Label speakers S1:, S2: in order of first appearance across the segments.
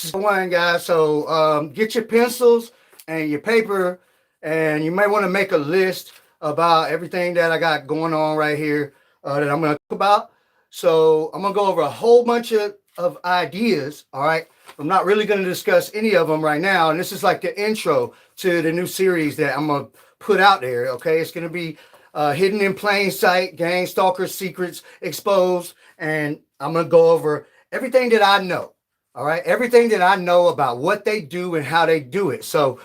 S1: this is one, guys. So get your pencils and your paper, and you may want to make a list about everything that I got going on right here that I'm going to talk about. So I'm going to go over a whole bunch of ideas. All right. I'm not really going to discuss any of them right now. And this is like the intro to the new series that I'm going to put out there. Okay. It's going to be hidden in plain sight, gang stalker secrets exposed. And I'm going to go over everything that I know. All right. Everything that I know about what they do and how they do it. So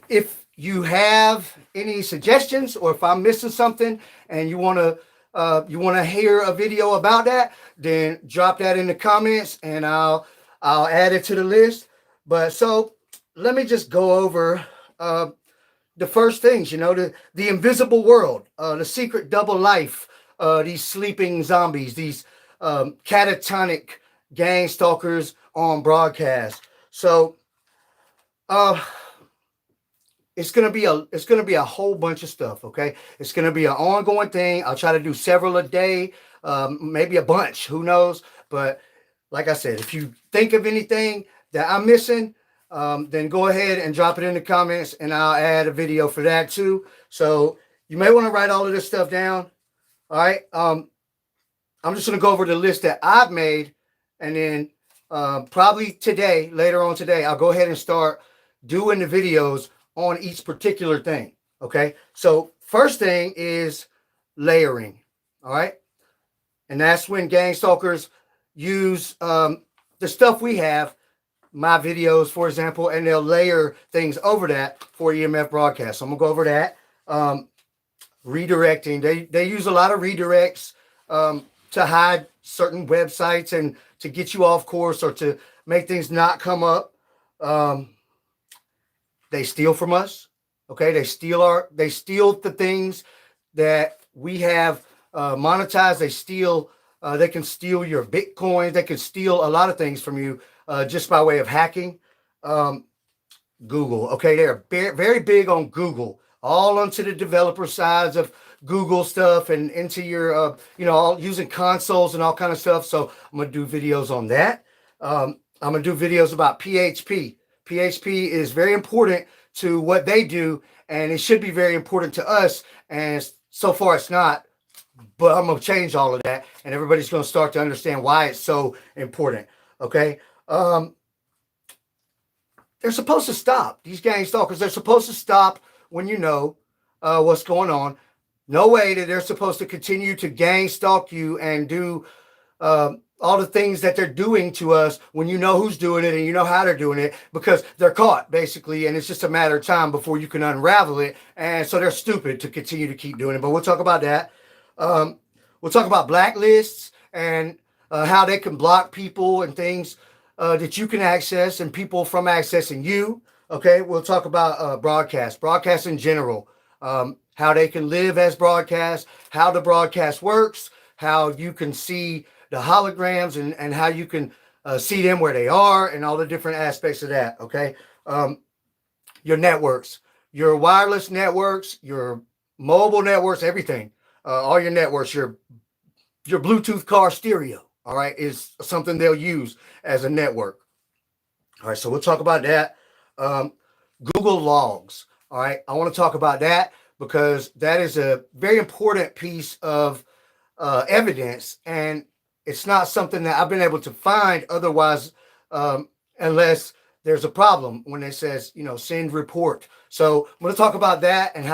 S1: if you have any suggestions, or if I'm missing something and you want to hear a video about that, then drop that in the comments and I'll add it to the list. But so let me just go over the first things, the invisible world, the secret double life, these sleeping zombies, these catatonic gang stalkers on broadcast. So it's gonna be a whole bunch of stuff. Okay, it's gonna be an ongoing thing. I'll try to do several a day, maybe a bunch, who knows. But like I said, if you think of anything that I'm missing, then go ahead and drop it in the comments and I'll add a video for that too. So you may want to write all of this stuff down. All right. I'm just going to go over the list that I've made, and then probably later on today, I'll go ahead and start doing the videos on each particular thing. Okay. So first thing is layering. All right. And that's when gang stalkers use the stuff we have, my videos, for example, and they'll layer things over that for EMF broadcast. So I'm going to go over that. Redirecting. They use a lot of redirects to hide certain websites and to get you off course or to make things not come up. They steal from us. Okay. They steal the things that we have monetized. They can steal your Bitcoins. They can steal a lot of things from you just by way of hacking. Google. Okay. They're very big on Google, all onto the developer sides of Google stuff and into your, all using consoles and all kind of stuff. So I'm going to do videos on that. I'm going to do videos about PHP. PHP is very important to what they do, and it should be very important to us. And so far it's not, but I'm going to change all of that, and everybody's going to start to understand why it's so important. Okay. They're supposed to stop. These gang stalkers, they're supposed to stop when you know what's going on. No way that they're supposed to continue to gang stalk you and do all the things that they're doing to us when you know who's doing it and you know how they're doing it, because they're caught basically, and it's just a matter of time before you can unravel it. And so they're stupid to continue to keep doing it. But we'll talk about that. We'll talk about blacklists and how they can block people and things that you can access and people from accessing you. Okay, we'll talk about broadcast in general, how they can live as broadcast, how the broadcast works, how you can see the holograms and how you can see them where they are and all the different aspects of that. Okay, your networks, your wireless networks, your mobile networks, everything, all your networks, your Bluetooth car stereo. All right, is something they'll use as a network. All right, so we'll talk about that. Google logs. All right, I want to talk about that because that is a very important piece of evidence, and it's not something that I've been able to find otherwise, unless there's a problem when it says, send report. So I'm going to talk about that and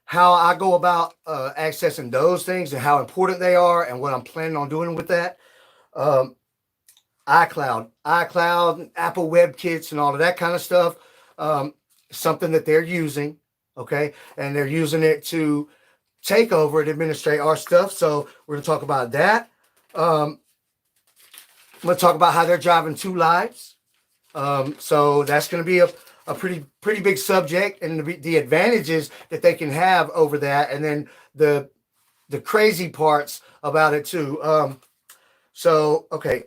S1: how I go about accessing those things and how important they are and what I'm planning on doing with that. iCloud, Apple WebKits, and all of that kind of stuff. Something that they're using, okay, and they're using it to take over and administrate our stuff. So we're gonna talk about that. I'm gonna talk about how they're driving 2 lives. So that's gonna be a pretty big subject, and the advantages that they can have over that, and then the crazy parts about it too. So, okay,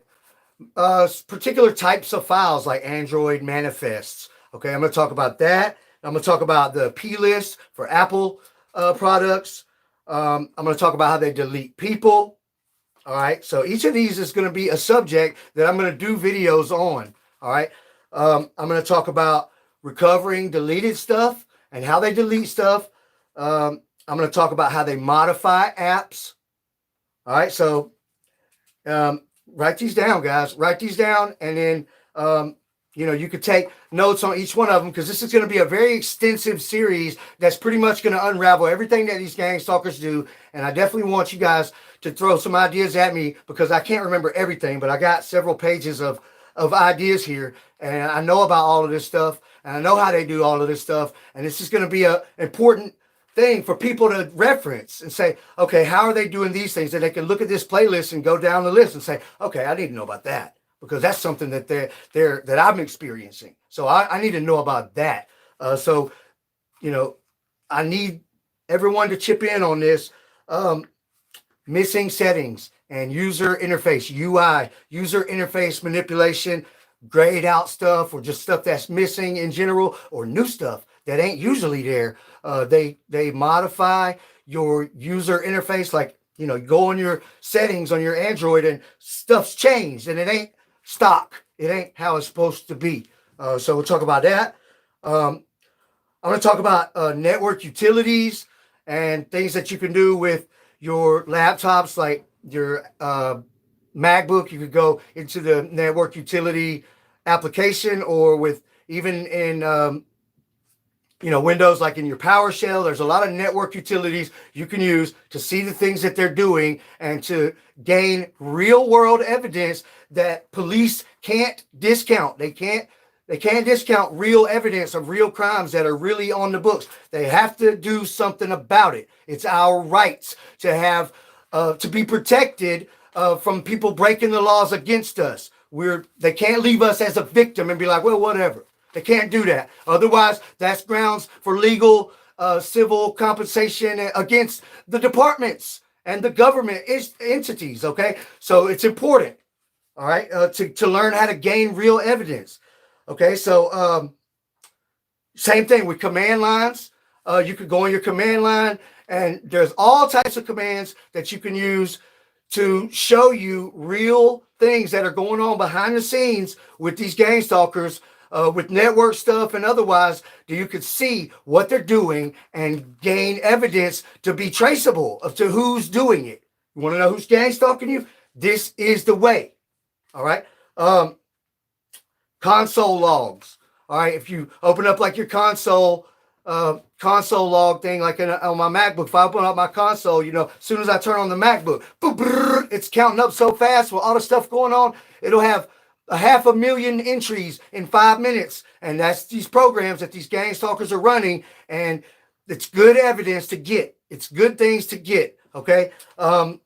S1: particular types of files like Android manifests. Okay, I'm going to talk about that. I'm going to talk about the P list for Apple products. I'm going to talk about how they delete people. All right, so each of these is going to be a subject that I'm going to do videos on. All right. I'm going to talk about recovering deleted stuff and how they delete stuff. I'm going to talk about how they modify apps. All right. So write these down, guys. Write these down, and then you could take notes on each one of them, because this is going to be a very extensive series that's pretty much going to unravel everything that these gang stalkers do. And I definitely want you guys to throw some ideas at me, because I can't remember everything, but I got several pages of ideas here, and I know about all of this stuff, and I know how they do all of this stuff, and this is going to be an important thing for people to reference and say, okay, how are they doing these things? And they can look at this playlist and go down the list and say, okay, I need to know about that, because that's something that that I'm experiencing. So I need to know about that. So I need everyone to chip in on this. Missing settings and user interface, UI, user interface manipulation, grayed out stuff, or just stuff that's missing in general, or new stuff that ain't usually there. They modify your user interface, like, you go on your settings on your Android and stuff's changed and it ain't stock. It ain't how it's supposed to be. So we'll talk about that. I'm going to talk about network utilities and things that you can do with your laptops, like your MacBook. You could go into the network utility application, or with even in Windows, like in your PowerShell. There's a lot of network utilities you can use to see the things that they're doing and to gain real world evidence that police can't discount. They can't discount real evidence of real crimes that are really on the books. They have to do something about it. It's our rights to have to be protected from people breaking the laws against us. They can't leave us as a victim and be like, well, whatever. They can't do that. Otherwise, that's grounds for legal civil compensation against the departments and the government entities. Okay, so it's important, all right, to learn how to gain real evidence. Okay, so same thing with command lines. You could go on your command line, and there's all types of commands that you can use to show you real things that are going on behind the scenes with these gang stalkers, with network stuff and otherwise, that you could see what they're doing and gain evidence to be traceable to who's doing it. You want to know who's gang stalking you? This is the way. All right. Console logs. All right. If you open up like your console log thing, like on my MacBook, if I open up my console, as soon as I turn on the MacBook, it's counting up so fast with all the stuff going on. It'll have 500,000 entries in 5 minutes. And that's these programs that these gang stalkers are running. And it's good evidence to get. It's good things to get. Okay. The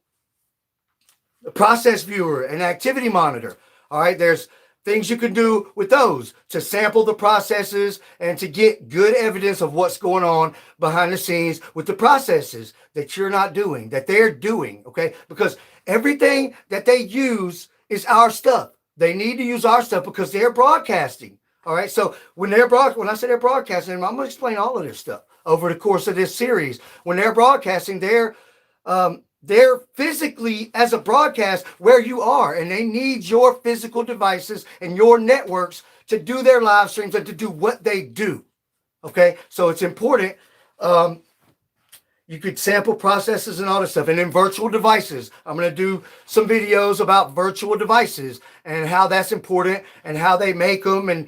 S1: process viewer and activity monitor. All right. There's things you can do with those to sample the processes and to get good evidence of what's going on behind the scenes with the processes that you're not doing, that they're doing. Okay. Because everything that they use is our stuff. They need to use our stuff because they're broadcasting. All right. So when I say they're broadcasting, I'm going to explain all of this stuff over the course of this series. When they're broadcasting, they're physically as a broadcast where you are, and they need your physical devices and your networks to do their live streams and to do what they do. Okay. So it's important. You could sample processes and all this stuff. And then virtual devices. I'm going to do some videos about virtual devices and how that's important and how they make them and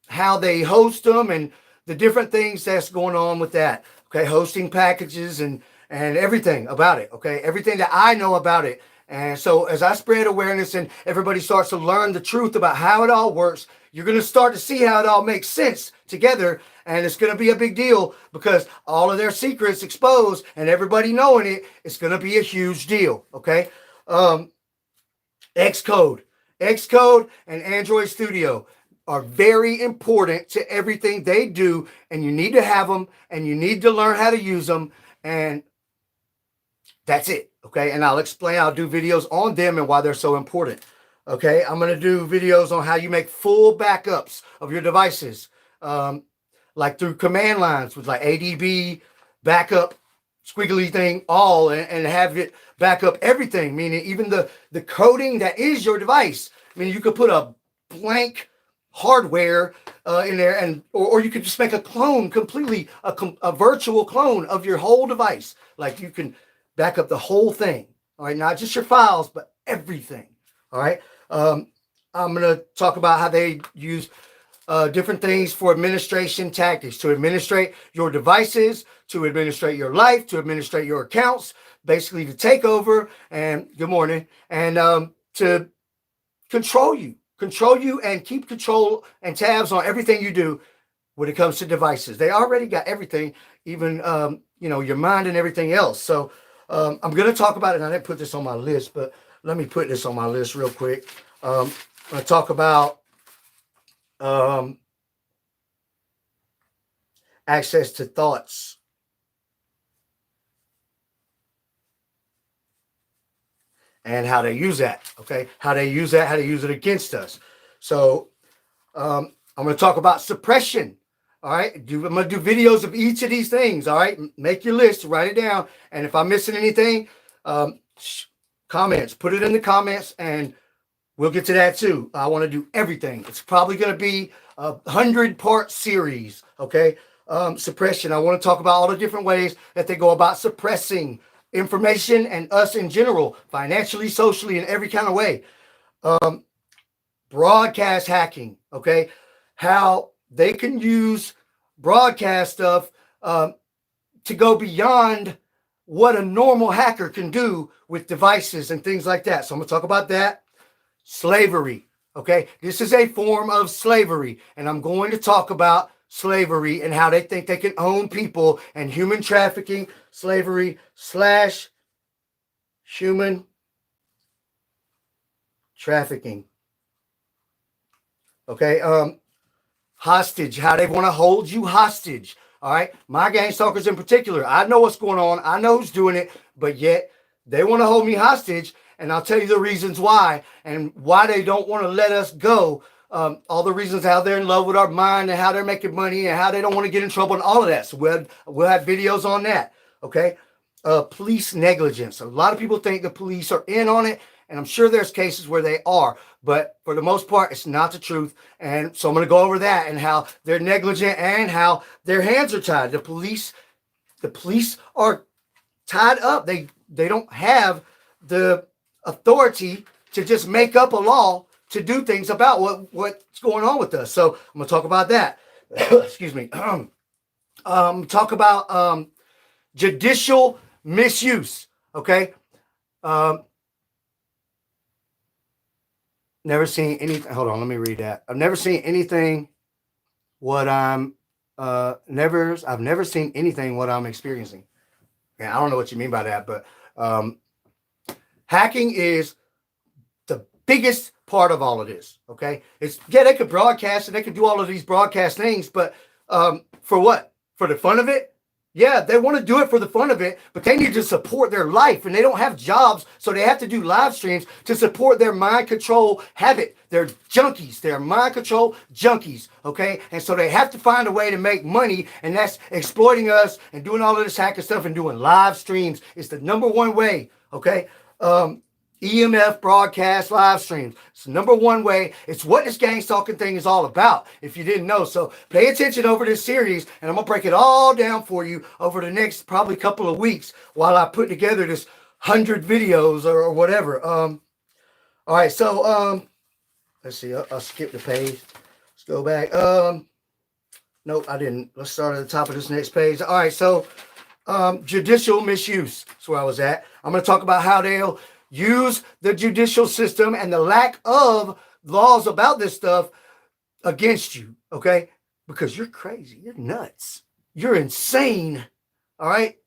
S1: how they host them and the different things that's going on with that. Okay. Hosting packages and everything about it. Okay. Everything that I know about it. And so as I spread awareness and everybody starts to learn the truth about how it all works, you're going to start to see how it all makes sense together. And it's going to be a big deal because all of their secrets exposed and everybody knowing it, it's going to be a huge deal. Okay. Xcode and Android Studio are very important to everything they do. And you need to have them and you need to learn how to use them. And that's it. Okay. And I'll do videos on them and why they're so important. Okay. I'm going to do videos on how you make full backups of your devices. Like through command lines with like ADB, backup, squiggly thing, all, and have it back up everything, meaning even the coding that is your device. I mean, you could put a blank hardware in there, and or you could just make a clone completely, a virtual clone of your whole device. Like you can back up the whole thing. All right, not just your files, but everything. All right. I'm going to talk about how they use different things for administration tactics to administrate your devices, to administrate your life, to administrate your accounts, basically to take over and good morning, and to control you and keep control and tabs on everything you do when it comes to devices. They already got everything, even, your mind and everything else. So I'm going to talk about it. I didn't put this on my list, but let me put this on my list real quick. I'm going to talk about access to thoughts. And how they use that, okay? How they use that, how they use it against us. So I'm going to talk about suppression, all right? I'm going to do videos of each of these things, all right? Make your list, write it down. And if I'm missing anything, comments, put it in the comments, and we'll get to that too. I want to do everything. It's probably going to be a 100-part series, okay? Suppression. I want to talk about all the different ways that they go about suppressing information and us in general, financially, socially, in every kind of way. Broadcast hacking, okay? How they can use broadcast stuff to go beyond what a normal hacker can do with devices and things like that. So I'm going to talk about that. Slavery, okay? This is a form of slavery, and I'm going to talk about slavery and how they think they can own people, and human trafficking, slavery / human trafficking. Okay, hostage, how they want to hold you hostage. All right, my gang stalkers in particular, I know what's going on, I know who's doing it, but yet they want to hold me hostage, and I'll tell you the reasons why, and why they don't want to let us go. All the reasons how they're in love with our mind and how they're making money and how they don't want to get in trouble and all of that. So we'll have videos on that. Okay. Police negligence. A lot of people think the police are in on it, and I'm sure there's cases where they are, but for the most part, it's not the truth. And so I'm going to go over that and how they're negligent and how their hands are tied. The police are tied up. They don't have the authority to just make up a law to do things about what's going on with us. So I'm going to talk about that. Excuse me. Talk about judicial misuse. Okay. Never seen anything. Hold on. Let me read that. I've never seen anything I've never seen anything what I'm experiencing. Yeah, I don't know what you mean by that, but hacking is the biggest part of all of this. Okay, they could broadcast and they could do all of these broadcast things, but for what? For the fun of it? Yeah, they want to do it for the fun of it, but they need to support their life, and they don't have jobs, so they have to do live streams to support their mind control habit. They're junkies. They're mind control junkies, okay? And so they have to find a way to make money, and that's exploiting us and doing all of this hacking stuff and doing live streams. It's the number one way, okay? EMF broadcast live streams. It's the number one way. It's what this gang stalking thing is all about, if you didn't know. So pay attention over this series, and I'm going to break it all down for you over the next probably couple of weeks while I put together this 100 videos or whatever. All right, so let's see. I'll skip the page. Let's go back. Nope, I didn't. Let's start at the top of this next page. All right, so judicial misuse. That's where I was at. I'm going to talk about how they'll use the judicial system and the lack of laws about this stuff against you, okay? Because you're crazy. You're nuts. You're insane, all right?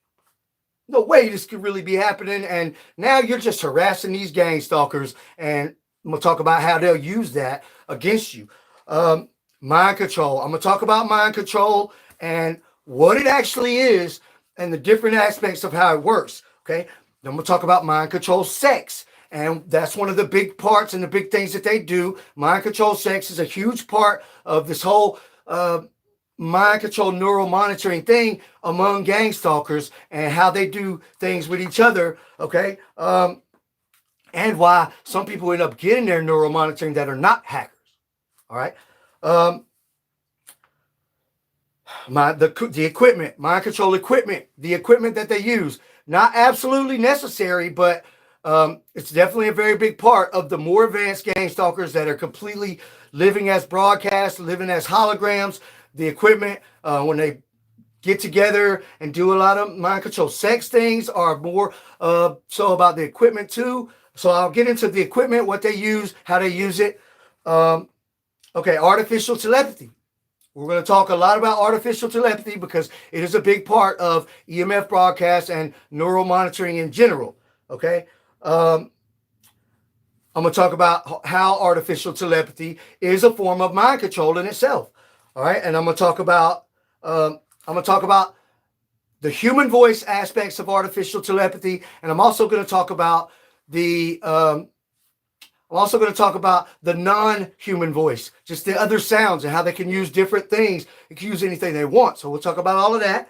S1: No way this could really be happening, and now you're just harassing these gang stalkers, and I'm going to talk about how they'll use that against you. Mind control. I'm going to talk about mind control and what it actually is and the different aspects of how it works, okay? Then we'll talk about mind control sex. And that's one of the big parts and the big things that they do. Mind control sex is a huge part of this whole mind control neural monitoring thing among gang stalkers and how they do things with each other, okay? And why some people end up getting their neural monitoring that are not hackers, all right? Um, the equipment, mind control equipment, the equipment that they use, not absolutely necessary, but it's definitely a very big part of the more advanced gang stalkers that are completely living as broadcasts, living as holograms. The equipment, when they get together and do a lot of mind control sex things, are more so about the equipment too. So I'll get into the equipment, what they use, how they use it. Okay, artificial telepathy. We're going to talk a lot about artificial telepathy because it is a big part of EMF broadcasts and neural monitoring in general. Okay. I'm going to talk about how artificial telepathy is a form of mind control in itself. All right. And I'm going to talk about the human voice aspects of artificial telepathy. And I'm also going to talk about the non-human voice, just the other sounds and how they can use different things. They can use anything they want. So we'll talk about all of that.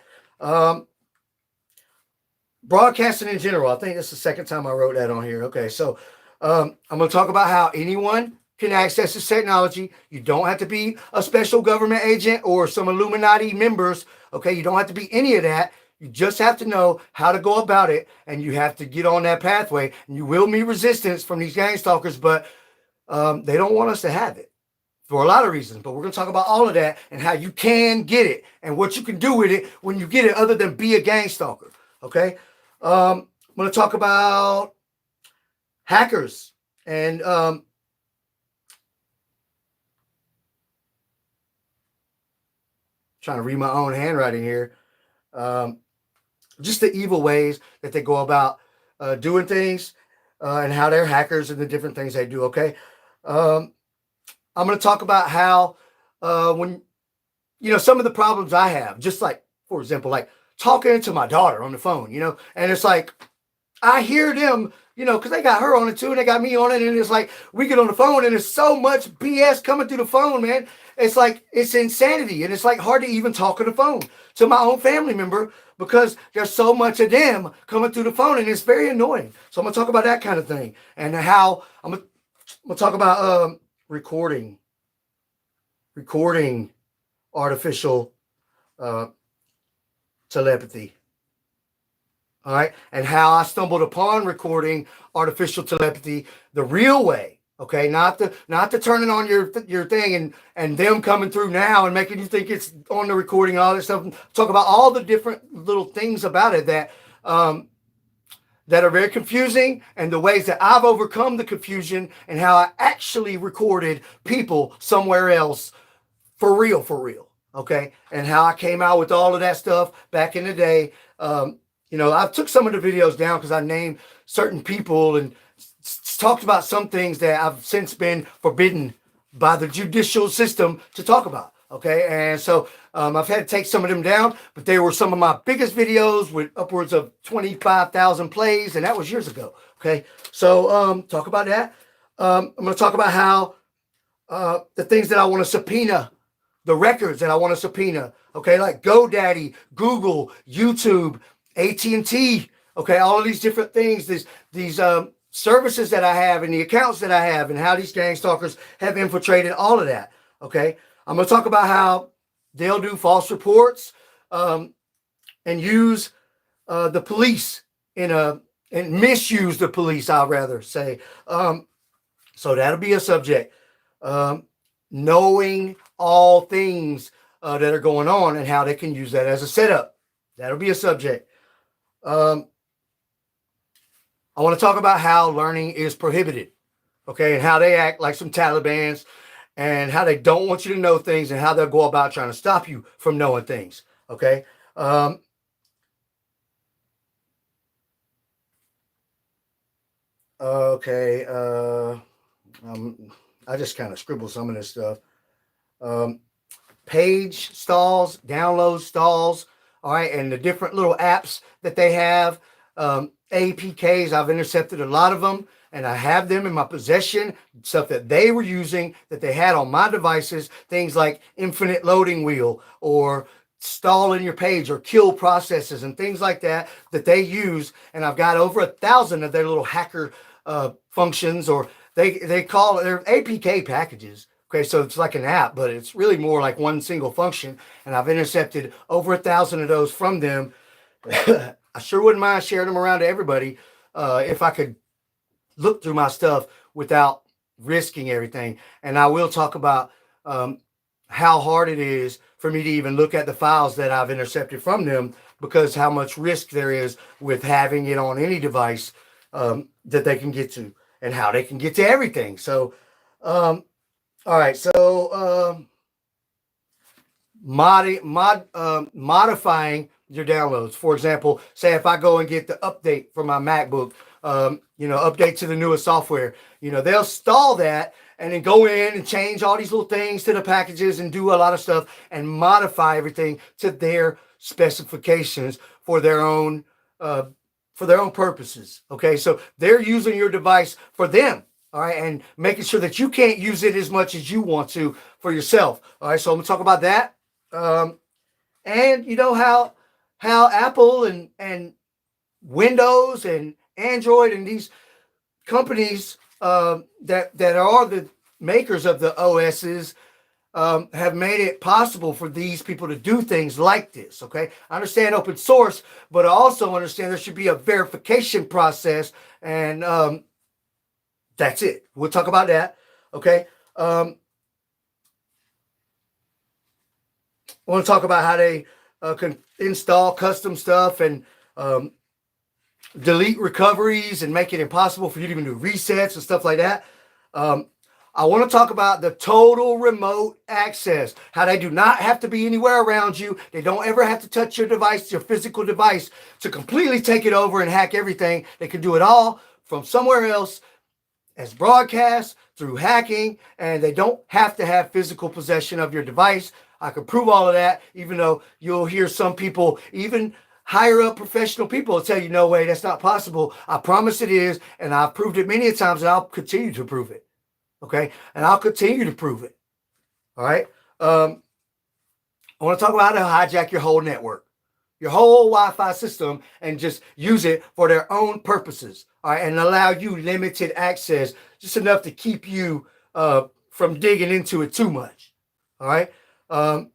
S1: Broadcasting in general. I think that's the second time I wrote that on here. Okay, so I'm going to talk about how anyone can access this technology. You don't have to be a special government agent or some Illuminati members. Okay, you don't have to be any of that. You just have to know how to go about it, and you have to get on that pathway. And you will meet resistance from these gang stalkers, but they don't want us to have it for a lot of reasons. But we're going to talk about all of that and how you can get it and what you can do with it when you get it other than be a gang stalker. Okay? I'm going to talk about hackers and trying to read my own handwriting here. Just the evil ways that they go about doing things and how they're hackers and the different things they do. Okay. I'm going to talk about how when, some of the problems I have, just like, for example, like talking to my daughter on the phone, and it's like, I hear them, because they got her on it too, and they got me on it, and it's like, we get on the phone, and there's so much BS coming through the phone, man. It's like, it's insanity, and it's like hard to even talk on the phone to my own family member because there's so much of them coming through the phone, and it's very annoying. So I'm going to talk about that kind of thing, and how I'm going to talk about recording artificial telepathy. All right. And how I stumbled upon recording artificial telepathy the real way. Okay. Not the turning on your thing and them coming through now and making you think it's on the recording and all that stuff. Talk about all the different little things about it that are very confusing, and the ways that I've overcome the confusion and how I actually recorded people somewhere else for real. Okay. And how I came out with all of that stuff back in the day. I took some of the videos down because I named certain people and talked about some things that I've since been forbidden by the judicial system to talk about. Okay. And so I've had to take some of them down, but they were some of my biggest videos with upwards of 25,000 plays. And that was years ago. Okay. So talk about that. I'm going to talk about how the things that I want to subpoena, the records that I want to subpoena. Okay. Like GoDaddy, Google, YouTube, AT&T, okay, all of these different things, these services that I have and the accounts that I have and how these gang stalkers have infiltrated all of that, okay? I'm going to talk about how they'll do false reports and use the police and misuse the police, I'd rather say. So that'll be a subject. Knowing all things that are going on and how they can use that as a setup. That'll be a subject. I want to talk about how learning is prohibited, okay, and how they act like some Talibans and how they don't want you to know things and how they'll go about trying to stop you from knowing things, okay? I just kind of scribbled some of this stuff. Page stalls, download stalls, all right, and the different little apps that they have, APKs, I've intercepted a lot of them, and I have them in my possession, stuff that they were using, that they had on my devices, things like infinite loading wheel, or stalling your page, or kill processes, and things like that, that they use, and I've got over 1,000 of their little hacker functions, or they call it, they're APK packages, Okay, so it's like an app, but it's really more like one single function. And I've intercepted over 1,000 of those from them. I sure wouldn't mind sharing them around to everybody if I could look through my stuff without risking everything. And I will talk about how hard it is for me to even look at the files that I've intercepted from them, because how much risk there is with having it on any device that they can get to, and how they can get to everything. So, all right. So, modifying your downloads. For example, say if I go and get the update for my MacBook, update to the newest software, they'll stall that and then go in and change all these little things to the packages and do a lot of stuff and modify everything to their specifications for their own purposes. Okay, so they're using your device for them. All right, and making sure that you can't use it as much as you want to for yourself. All right, so I'm gonna talk about that. And you know how Apple and Windows and Android and these companies that are the makers of the OSs have made it possible for these people to do things like this. Okay, I understand open source, but I also understand there should be a verification process, and that's it. We'll talk about that. Okay. I want to talk about how they can install custom stuff and delete recoveries and make it impossible for you to even do resets and stuff like that. I want to talk about the total remote access, how they do not have to be anywhere around you. They don't ever have to touch your device, your physical device, to completely take it over and hack everything. They can do it all from somewhere else as broadcast through hacking, and they don't have to have physical possession of your device. I can prove all of that, even though you'll hear some people, even higher up professional people, will tell you, no way, that's not possible. I promise it is, and I've proved it many times, and I'll continue to prove it. Okay, and I'll continue to prove it. All right. I want to talk about how to hijack your whole network, your whole Wi-Fi system, and just use it for their own purposes. All right, and allow you limited access, just enough to keep you from digging into it too much. All right. I'm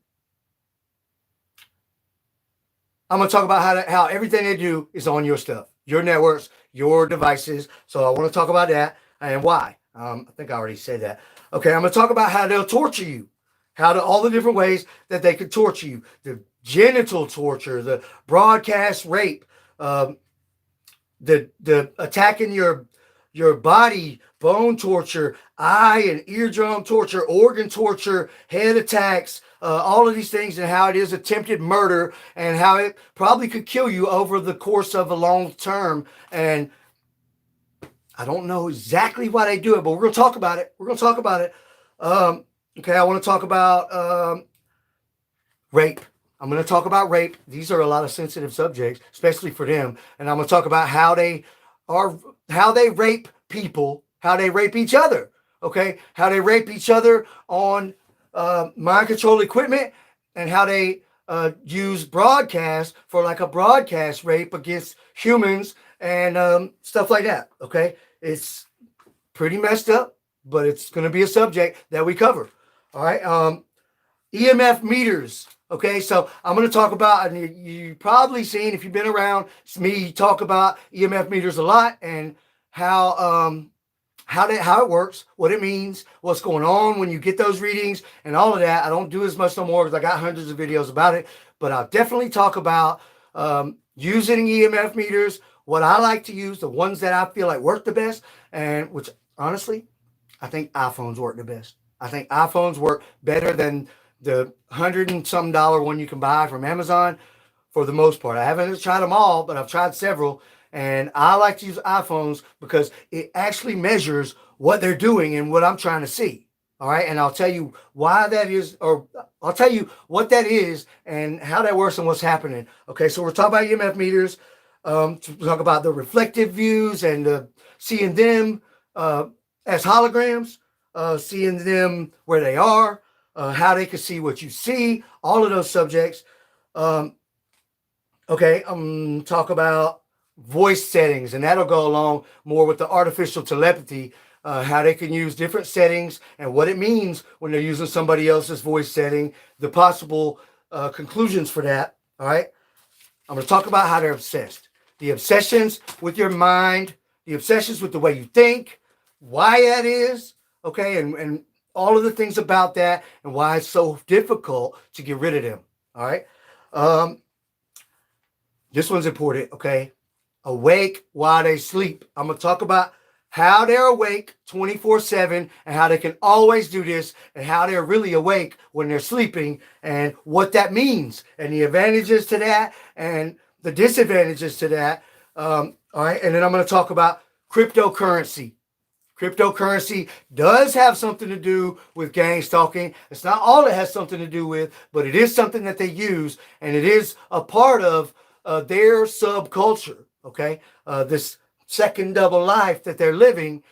S1: going to talk about how everything they do is on your stuff, your networks, your devices. So I want to talk about that and why. I think I already said that. Okay, I'm going to talk about how they'll torture you, all the different ways that they could torture you, the genital torture, the broadcast rape, the attacking your body, bone torture, eye and eardrum torture, organ torture, head attacks, all of these things, and how it is attempted murder, and how it probably could kill you over the course of a long term. And I don't know exactly why they do it, but we're going to talk about it. Okay, I want to talk about rape. I'm going to talk about rape. These are a lot of sensitive subjects, especially for them. And I'm going to talk about how they rape people, how they rape each other. Okay, how they rape each other on mind control equipment, and how they use broadcast for like a broadcast rape against humans and stuff like that. Okay, it's pretty messed up, but it's going to be a subject that we cover. All right. EMF meters. Okay, so I'm going to talk about, and you've probably seen, if you've been around, it's me talk about EMF meters a lot, and how it works, what it means, what's going on when you get those readings, and all of that. I don't do as much no more because I got hundreds of videos about it, but I'll definitely talk about using EMF meters, what I like to use, the ones that I feel like work the best, and which honestly, I think iPhones work the best. I think iPhones work better than the $100 and some one you can buy from Amazon for the most part. I haven't tried them all, but I've tried several, and I like to use iPhones because it actually measures what they're doing and what I'm trying to see. All right, and I'll tell you why that is, or I'll tell you what that is and how that works and what's happening. Okay, so we're talking about EMF meters. To talk about the reflective views and seeing them as holograms, seeing them where they are, how they can see what you see, all of those subjects. Okay, talk about voice settings, and that'll go along more with the artificial telepathy how they can use different settings and what it means when they're using somebody else's voice setting, the possible conclusions for that. All right. I'm going to talk about how they're obsessed. The obsessions with your mind, the obsessions with the way you think, why that is, okay, and all of the things about that and why it's so difficult to get rid of them. All right. This one's important, okay? Awake while they sleep. I'm going to talk about how they're awake 24/7 and how they can always do this and how they're really awake when they're sleeping and what that means and the advantages to that and the disadvantages to that. All right. And then I'm going to talk about cryptocurrency. Cryptocurrency does have something to do with gang stalking. It's not all it has something to do with, but it is something that they use, and it is a part of their subculture. Okay, this second double life that they're living,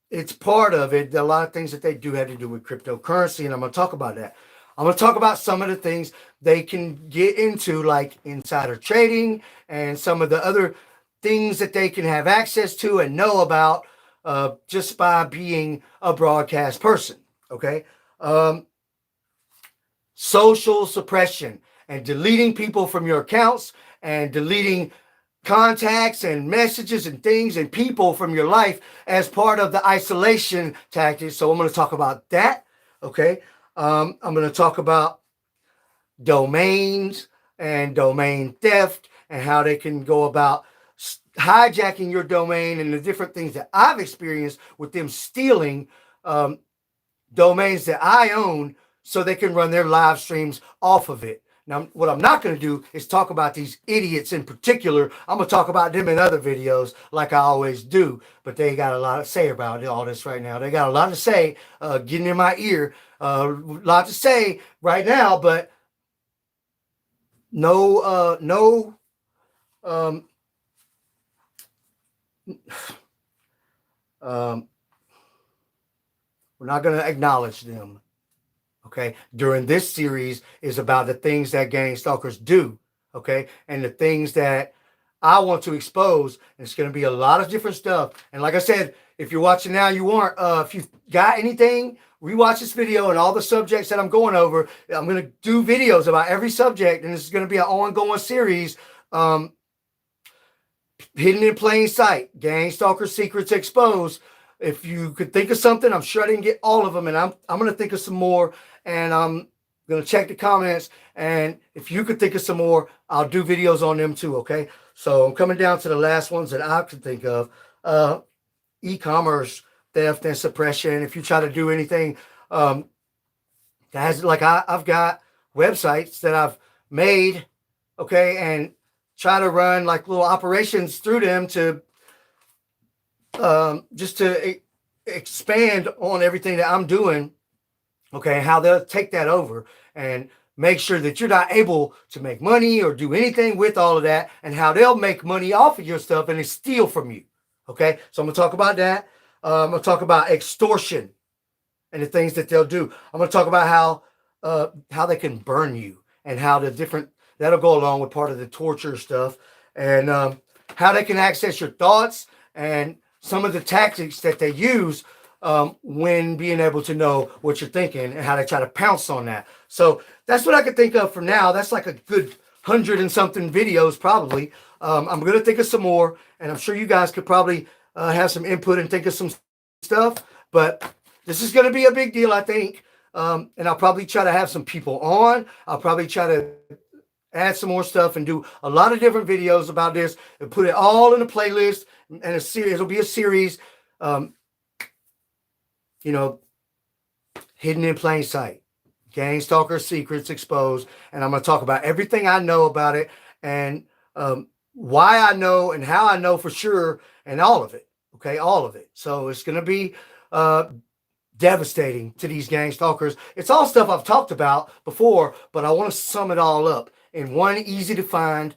S1: it's part of it. A lot of things that they do have to do with cryptocurrency, and I'm going to talk about that. I'm going to talk about some of the things they can get into, like insider trading and some of the other things that they can have access to and know about just by being a broadcast person. Okay. Social suppression and deleting people from your accounts and deleting contacts and messages and things and people from your life as part of the isolation tactics. So I'm going to talk about that. Okay. I'm going to talk about domains and domain theft and how they can go about hijacking your domain and the different things that I've experienced with them stealing domains that I own so they can run their live streams off of it. Now, what I'm not going to do is talk about these idiots in particular. I'm going to talk about them in other videos like I always do, but they got a lot to say about all this right now. They got a lot to say, getting in my ear, a lot to say right now, but no, we're not going to acknowledge them. Okay. During this series is about the things that gang stalkers do. Okay. And the things that I want to expose. And it's going to be a lot of different stuff. And like I said, if you're watching now, you aren't, if you've got anything, rewatch this video and all the subjects that I'm going over. I'm going to do videos about every subject. And this is going to be an ongoing series. Hidden in plain sight, gang stalker secrets exposed. If you could think of something, I'm sure I didn't get all of them, and I'm going to think of some more, and I'm going to check the comments, and if you could think of some more, I'll do videos on them too, okay? So I'm coming down to the last ones that I can think of. E-commerce theft and suppression. If you try to do anything, guys, like I've got websites that I've made, okay, and try to run like little operations through them to just to expand on everything that I'm doing, okay, how they'll take that over and make sure that you're not able to make money or do anything with all of that, and how they'll make money off of your stuff and then steal from you, okay? So I'm going to talk about that. I'm going to talk about extortion and the things that they'll do. I'm going to talk about how they can burn you and how the different, that'll go along with part of the torture stuff, and how they can access your thoughts and some of the tactics that they use when being able to know what you're thinking and how they try to pounce on that. So that's what I could think of for now. That's like a good 100 and something videos probably. I'm going to think of some more, and I'm sure you guys could probably have some input and think of some stuff, but this is going to be a big deal, I think. And I'll probably try to have some people on. I'll probably try to add some more stuff and do a lot of different videos about this and put it all in a playlist and a series. It'll be a series, hidden in plain sight, gang stalker secrets exposed. And I'm going to talk about everything I know about it and why I know and how I know for sure and all of it. Okay. All of it. So it's going to be devastating to these gang stalkers. It's all stuff I've talked about before, but I want to sum it all up in one easy to find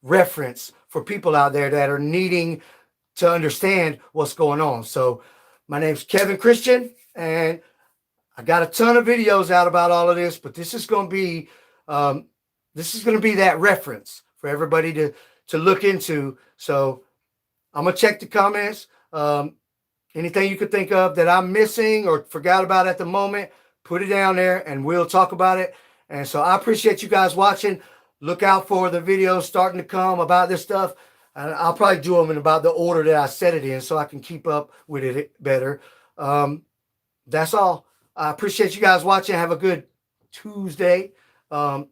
S1: reference for people out there that are needing to understand what's going on. So my name's Kevin Christian, and I got a ton of videos out about all of this, but this is going to be that reference for everybody to look into. So I'm going to check the comments. Anything you could think of that I'm missing or forgot about at the moment, put it down there and we'll talk about it. And so I appreciate you guys watching. Look out for the videos starting to come about this stuff. And I'll probably do them in about the order that I set it in so I can keep up with it better. That's all. I appreciate you guys watching. Have a good Tuesday. Y'all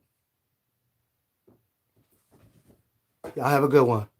S1: have a good one.